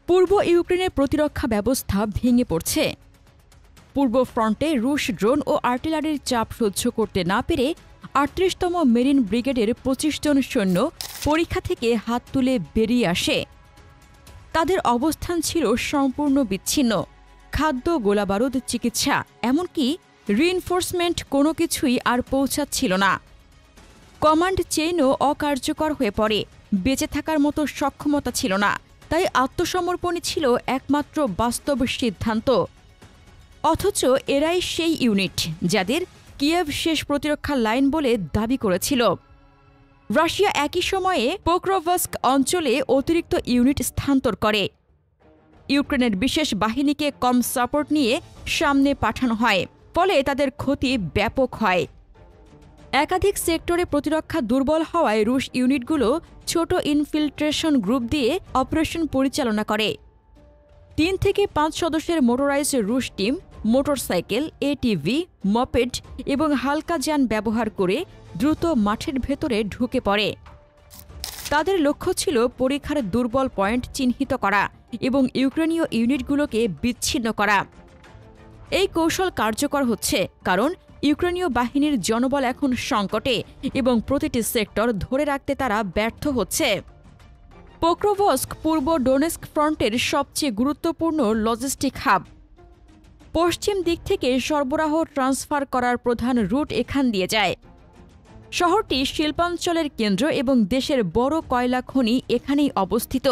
পূর্ব ইউক্রেনের প্রতিরক্ষা ব্যবস্থা ভেঙে পড়ছে। পূর্ব ফ্রন্টে রুশ ড্রোন ও আর্টিলারির চাপ সহ্য করতে না পেরে ৩৮তম মেরিন ব্রিগেডের ২৫ জন সৈন্য পরীক্ষা থেকে হাত তুলে বেরিয়ে আসে। তাদের অবস্থান ছিল সম্পূর্ণ বিচ্ছিন্ন। খাদ্য, গোলাবারুদ, চিকিৎসা, এমনকি রিইনফোর্সমেন্ট কোনো কিছুই আর পৌঁছাচ্ছিল না। কমান্ড চেইনও অকার্যকর হয়ে পড়ে। বেঁচে থাকার মতো সক্ষমতা ছিল না। তাই আত্মসমর্পণই ছিল একমাত্র বাস্তব সিদ্ধান্ত। অথচ এরাই সেই ইউনিট যাদের কিয়েভ শেষ প্রতিরক্ষা লাইন বলে দাবি করেছিল। রাশিয়া একই সময়ে পোক্রোভস্ক অঞ্চলে অতিরিক্ত ইউনিট স্থানান্তর করে। ইউক্রেনের বিশেষ বাহিনীকে কম সাপোর্ট নিয়ে সামনে পাঠানো হয়, ফলে তাদের ক্ষতি ব্যাপক হয়। একাধিক সেক্টরে প্রতিরক্ষা দুর্বল হওয়ায় রুশ ইউনিটগুলো ছোট ইনফিল্ট্রেশন গ্রুপ দিয়ে অপারেশন পরিচালনা করে। ৩ থেকে ৫ সদস্যের মোটরাইজড রুশ টিম মোটরসাইকেল, এটিভি, মপেড এবং হালকা যান ব্যবহার করে দ্রুত মাঠের ভেতরে ঢুকে পড়ে। তাদের লক্ষ্য ছিল পরীক্ষার দুর্বল পয়েন্ট চিহ্নিত করা এবং ইউক্রেনীয় ইউনিটগুলোকে বিচ্ছিন্ন করা। এই কৌশল কার্যকর হচ্ছে কারণ ইউক্রেনীয় বাহিনীর জনবল এখন সংকটে এবং প্রতিটি সেক্টর ধরে রাখতে তারা ব্যর্থ হচ্ছে। পোক্রোভস্ক পূর্ব ডোনেস্ক ফ্রন্টের সবচেয়ে গুরুত্বপূর্ণ লজিস্টিক হাব। পশ্চিম দিক থেকে সরবরাহ ট্রান্সফার করার প্রধান রুট এখান দিয়ে যায়। শহরটি শিল্পাঞ্চলের কেন্দ্র এবং দেশের বড় কয়লা খনি এখানেই অবস্থিত।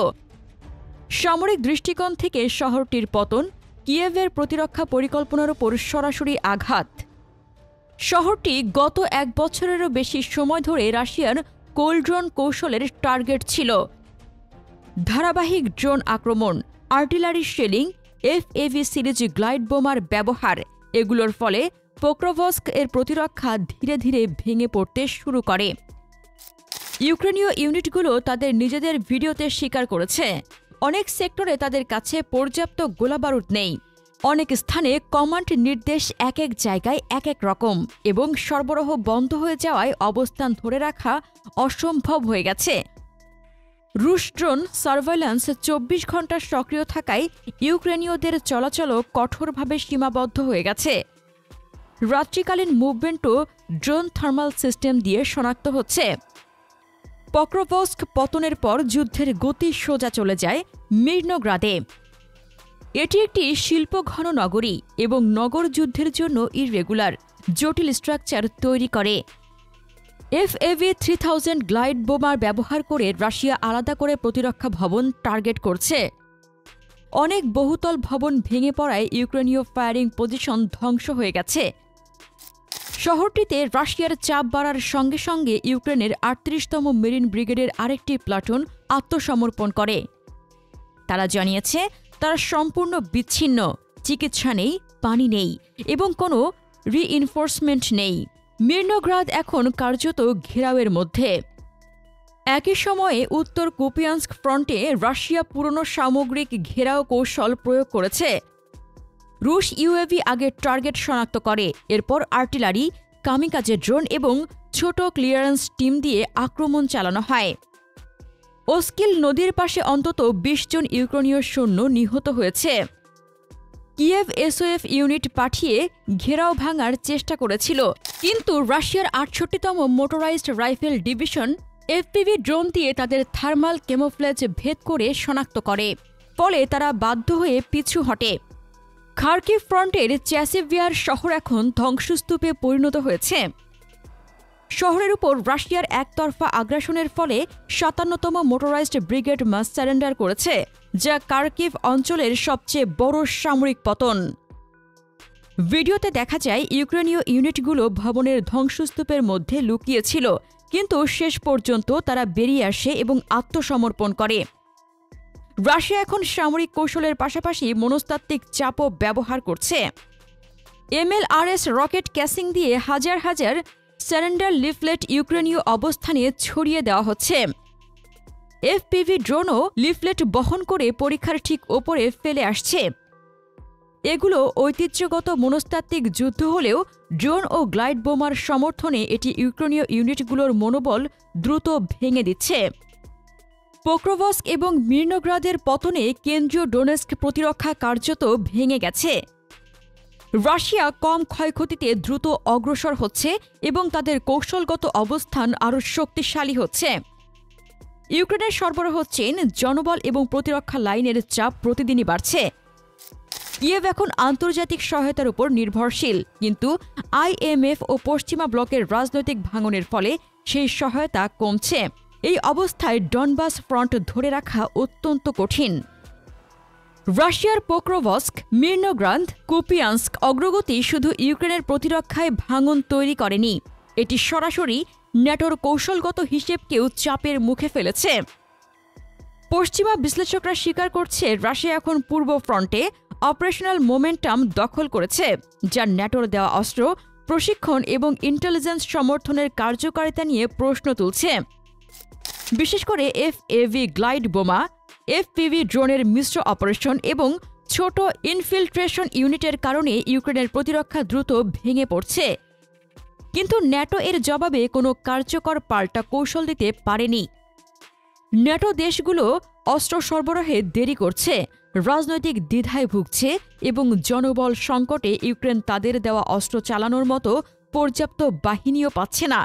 সামরিক দৃষ্টিকোণ থেকে শহরটির পতন কিয়েভের প্রতিরক্ষা পরিকল্পনার উপর সরাসরি আঘাত। শহরটি গত ১ বছরেরও বেশি সময় ধরে রাশিয়ার কোল্ড ড্রোন কৌশলের টার্গেট ছিল। ধারাবাহিক ড্রোন আক্রমণ, আর্টিলারি শেলিং, এফএভি সিরিজ গ্লাইড বোমার ব্যবহার, এগুলোর ফলে পোক্রোভস্ক এর প্রতিরক্ষা ধীরে ধীরে ভেঙে পড়তে শুরু করে। ইউক্রেনীয় ইউনিটগুলো তাদের নিজেদের ভিডিওতে স্বীকার করেছে, অনেক সেক্টরে তাদের কাছে পর্যাপ্ত গোলাবারুদ নেই। অনেক স্থানে কমান্ড নির্দেশ এক এক জায়গায় এক এক রকম এবং সরবরাহ বন্ধ হয়ে যাওয়ায় অবস্থান ধরে রাখা অসম্ভব হয়ে গেছে। রুশ ড্রোন সার্ভেইল্যান্স ২৪ ঘণ্টা সক্রিয় থাকায় ইউক্রেনীয়দের চলাচলও কঠোরভাবে সীমাবদ্ধ হয়ে গেছে। রাত্রিকালীন মুভমেন্টও ড্রোন থার্মাল সিস্টেম দিয়ে শনাক্ত হচ্ছে। পক্রোভস্ক পতনের পর যুদ্ধের গতি সোজা চলে যায় মির্নোগ্রাদে। এটি একটি শিল্পঘন নগরী এবং নগর যুদ্ধের জন্য ইররেগুলার, জটিল স্ট্রাকচার তৈরি করে। এফএভি 3000 গ্লাইড বোমার ব্যবহার করে রাশিয়া আলাদা করে প্রতিরক্ষা ভবন টার্গেট করছে। অনেক বহুতল ভবন ভেঙে পড়ায় ইউক্রেনীয় ফায়ারিং পজিশন ধ্বংস হয়ে গেছে। শহরটিতে রাশিয়ার চাপ বাড়ার সঙ্গে সঙ্গে ইউক্রেনের ৩৮তম মেরিন ব্রিগেডের আরেকটি প্লাটুন আত্মসমর্পণ করে। তারা জানিয়েছে তারা সম্পূর্ণ বিচ্ছিন্ন, চিকিৎসা নেই, পানি নেই এবং কোনো রিইনফোর্সমেন্ট নেই। মির্নোগ্রাদ এখন কার্যত ঘেরাওয়ের মধ্যে। একই সময়ে উত্তর কুপিয়ানস্ক ফ্রন্টে রাশিয়া পুরনো সামগ্রিক ঘেরাও কৌশল প্রয়োগ করেছে। রুশ ইউএভি আগে টার্গেট শনাক্ত করে, এরপর আর্টিলারি, কামিকাজে ড্রোন এবং ছোট ক্লিয়ারেন্স টিম দিয়ে আক্রমণ চালানো হয়। ওস্কিল নদীর পাশে অন্তত ২০ জন ইউক্রেনীয় সৈন্য নিহত হয়েছে। কিয়েভ এসওএফ ইউনিট পাঠিয়ে ঘেরাও ভাঙার চেষ্টা করেছিল, কিন্তু রাশিয়ার ৬৮তম motorized rifle division FPV drone দিয়ে তাদের থার্মাল ক্যামোফ্লেজ ভেদ করে শনাক্ত করে। ফলে তারা বাধ্য হয়ে পিছু হটে। খার্কিভ ফ্রন্টের চ্যাসিভিয়ার শহর এখন ধ্বংসস্তূপে পরিণত হয়েছে। শহরের উপর রাশিয়ার একতরফা আগ্রাসনের ফলে ৫৭তম মোটরাইজড ব্রিগেড মাস সারেন্ডার করেছে, যা খার্কিভ অঞ্চলের সবচেয়ে বড় সামরিক পতন। ভিডিওতে দেখা যায় ইউক্রেনীয় ইউনিটগুলো ভবনের ধ্বংসস্তূপের মধ্যে লুকিয়েছিল, কিন্তু শেষ পর্যন্ত তারা বেরিয়ে আসে এবং আত্মসমর্পণ করে। রাশিয়া এখন সামরিক কৌশলের পাশাপাশি মনস্তাত্ত্বিক চাপও ব্যবহার করছে। এমএলআরএস রকেট ক্যাসিং দিয়ে হাজার হাজার সারেন্ডার লিফলেট ইউক্রেনীয় অবস্থানে ছড়িয়ে দেওয়া হচ্ছে। এফপিভি ড্রোনও লিফলেট বহন করে পরীক্ষার ঠিক ওপরে ফেলে আসছে। এগুলো ঐতিহ্যগত মনস্তাত্ত্বিক যুদ্ধ হলেও ড্রোন ও গ্লাইড বোমার সমর্থনে এটি ইউক্রেনীয় ইউনিটগুলোর মনোবল দ্রুত ভেঙে দিচ্ছে। পোক্রোভস্ক এবং মির্নোগ্রাদের পতনে কেন্দ্রীয় ডোনেস্ক প্রতিরক্ষা কার্যত ভেঙে গেছে। রাশিয়া কম ক্ষয়ক্ষতিতে দ্রুত অগ্রসর হচ্ছে এবং তাদের কৌশলগত অবস্থান আরও শক্তিশালী হচ্ছে। ইউক্রেনের সরবরাহ চেইন, জনবল এবং প্রতিরক্ষা লাইনের চাপ প্রতিদিনই বাড়ছে। কিয়েভ এখন আন্তর্জাতিক সহায়তার উপর নির্ভরশীল, কিন্তু আইএমএফ ও পশ্চিমা ব্লকের রাজনৈতিক ভাঙনের ফলে সেই সহায়তা কমছে। এই অবস্থায় ডনবাস ফ্রন্ট ধরে রাখা অত্যন্ত কঠিন। রাশিয়ার পোক্রোভস্ক, মির্নোগ্রাদ, কুপিয়ানস্ক অগ্রগতি শুধু ইউক্রেনের প্রতিরক্ষায় ভাঙন তৈরি করেনি, এটি সরাসরি ন্যাটোর কৌশলগত হিসেবকেও চাপের মুখে ফেলেছে। পশ্চিমা বিশ্লেষকরা স্বীকার করছে রাশিয়া এখন পূর্ব ফ্রন্টে অপারেশনাল মোমেন্টাম দখল করেছে, যা ন্যাটোর দেওয়া অস্ত্র, প্রশিক্ষণ এবং ইন্টেলিজেন্স সমর্থনের কার্যকারিতা নিয়ে প্রশ্ন তুলছে। বিশেষ করে এফএভি গ্লাইড বোমা, এফপিভি ড্রোনের মিশ্র অপারেশন এবং ছোট ইনফিল্ট্রেশন ইউনিটের কারণে ইউক্রেনের প্রতিরক্ষা দ্রুত ভেঙে পড়ছে। কিন্তু ন্যাটো এর জবাবে কোনো কার্যকর পাল্টা কৌশল দিতে পারেনি। ন্যাটো দেশগুলো অস্ত্র সরবরাহে দেরি করছে, রাজনৈতিক দ্বিধায় ভুগছে এবং জনবল সংকটে ইউক্রেন তাদের দেওয়া অস্ত্র চালানোর মতো পর্যাপ্ত বাহিনীও পাচ্ছে না।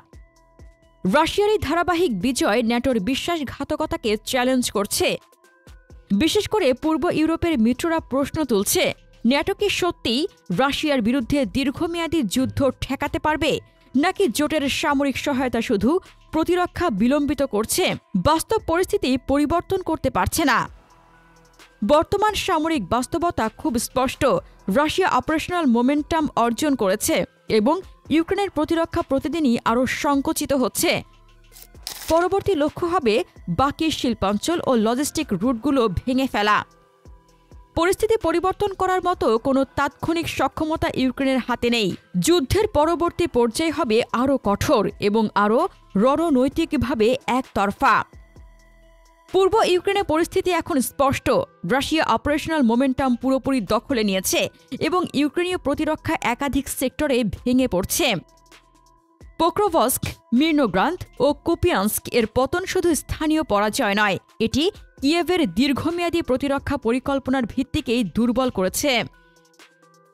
রাশিয়ার এই ধারাবাহিক বিজয় ন্যাটোর বিশ্বাসঘাতকতাকে চ্যালেঞ্জ করছে। বিশেষ করে পূর্ব ইউরোপের মিত্ররা প্রশ্ন তুলছে, ন্যাটো কি সত্যিই রাশিয়ার বিরুদ্ধে দীর্ঘমেয়াদী যুদ্ধ ঠেকাতে পারবে, নাকি জোটের সামরিক সহায়তা শুধু প্রতিরক্ষা বিলম্বিত করছে, বাস্তব পরিস্থিতি পরিবর্তন করতে পারছে না। বর্তমান সামরিক বাস্তবতা খুব স্পষ্ট। রাশিয়া অপারেশনাল মোমেন্টাম অর্জন করেছে এবং ইউক্রেনের প্রতিরক্ষা প্রতিদিনই আরও সংকুচিত হচ্ছে। পরবর্তী লক্ষ্য হবে বাকি শিল্পাঞ্চল ও লজিস্টিক রুটগুলো ভেঙে ফেলা। পরিস্থিতি পরিবর্তন করার মতো কোনো তাৎক্ষণিক সক্ষমতা ইউক্রেনের হাতে নেই। যুদ্ধের পরবর্তী পর্যায় হবে আরও কঠোর এবং আরও রণনৈতিকভাবে একতরফা। পূর্ব ইউক্রেনে পরিস্থিতি এখন স্পষ্ট। রাশিয়া অপারেশনাল মোমেন্টাম পুরোপুরি দখলে নিয়েছে এবং ইউক্রেনীয় প্রতিরক্ষা একাধিক সেক্টরে ভেঙে পড়ছে। পোক্রোভস্ক, মির্নোগ্রাদ ও কুপিয়ানস্ক এর পতন শুধু স্থানীয় পরাজয় নয়, এটি কিয়েভের দীর্ঘমেয়াদী প্রতিরক্ষা পরিকল্পনার ভিত্তিকেই দুর্বল করেছে।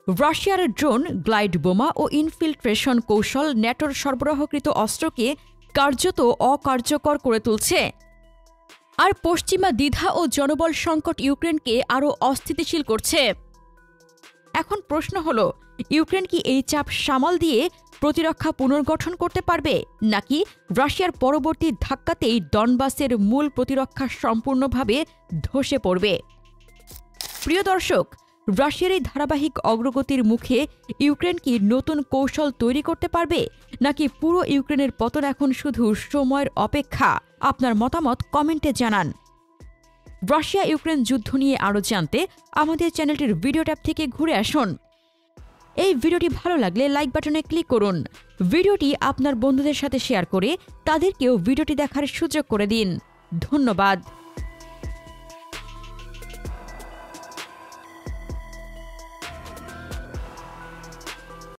রাশিয়ার ড্রোন, গ্লাইড বোমা ও ইনফিল্ট্রেশন কৌশল ন্যাটোর সরবরাহকৃত অস্ত্রকে কার্যত অকার্যকর করে তুলছে। আর পশ্চিমা দ্বিধা ও জনবল সংকট ইউক্রেনকে আরও অস্থিতিশীল করছে। এখন প্রশ্ন হল, ইউক্রেন কি এই চাপ সামাল দিয়ে প্রতিরক্ষা পুনর্গঠন করতে পারবে, নাকি রাশিয়ার পরবর্তী ধাক্কাতেই ডনবাসের মূল প্রতিরক্ষা সম্পূর্ণভাবে ধসে পড়বে? প্রিয় দর্শক, রাশিয়ার এই ধারাবাহিক অগ্রগতির মুখে ইউক্রেন কি নতুন কৌশল তৈরি করতে পারবে, নাকি পুরো ইউক্রেনের পতন এখন শুধু সময়ের অপেক্ষা? আপনার মতামত কমেন্টে জানান। রাশিয়া ইউক্রেন যুদ্ধ নিয়ে আরও জানতে আমাদের চ্যানেলটির ভিডিও ট্যাব থেকে ঘুরে আসুন। এই ভিডিওটি ভালো লাগলে লাইক বাটনে ক্লিক করুন। ভিডিওটি আপনার বন্ধুদের সাথে শেয়ার করে তাদেরকেও ভিডিওটি দেখার সুযোগ করে দিন। ধন্যবাদ।